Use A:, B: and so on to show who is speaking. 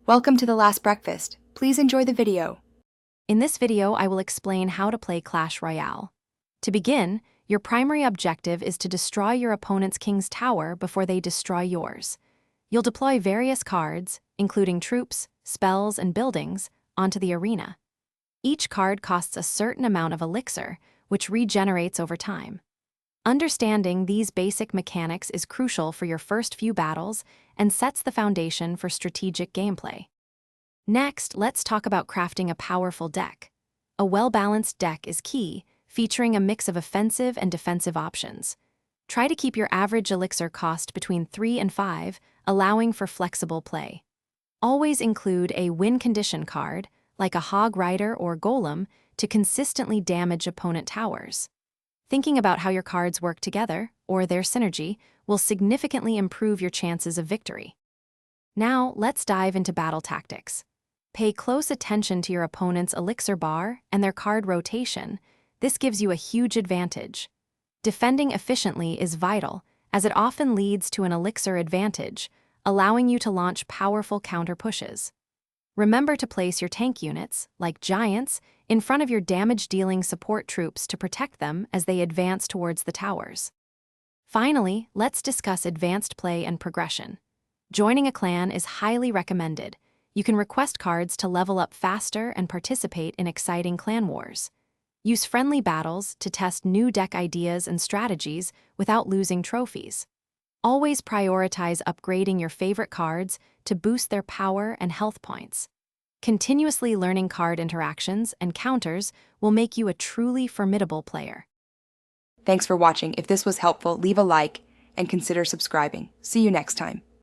A: Welcome to the last breakfast. Please enjoy the video.
B: In this video, I will explain how to play Clash Royale. To begin, your primary objective is to destroy your opponent's king's tower before they destroy yours. You'll deploy various cards, including troops, spells, and buildings, onto the arena. Each card costs a certain amount of elixir, which regenerates over time. Understanding these basic mechanics is crucial for your first few battles and sets the foundation for strategic gameplay. Next, let's talk about crafting a powerful deck. A well-balanced deck is key, featuring a mix of offensive and defensive options. Try to keep your average elixir cost between 3 and 5, allowing for flexible play. Always include a win condition card, like a Hog Rider or Golem, to consistently damage opponent towers. Thinking about how your cards work together, or their synergy, will significantly improve your chances of victory. Now, let's dive into battle tactics. Pay close attention to your opponent's elixir bar and their card rotation. This gives you a huge advantage. Defending efficiently is vital, as it often leads to an elixir advantage, allowing you to launch powerful counter pushes. Remember to place your tank units, like giants, in front of your damage-dealing support troops to protect them as they advance towards the towers. Finally, let's discuss advanced play and progression. Joining a clan is highly recommended. You can request cards to level up faster and participate in exciting clan wars. Use friendly battles to test new deck ideas and strategies without losing trophies. Always prioritize upgrading your favorite cards to boost their power and health points. Continuously learning card interactions and counters will make you a truly formidable player.
A: Thanks for watching. If this was helpful, leave a like and consider subscribing. See you next time.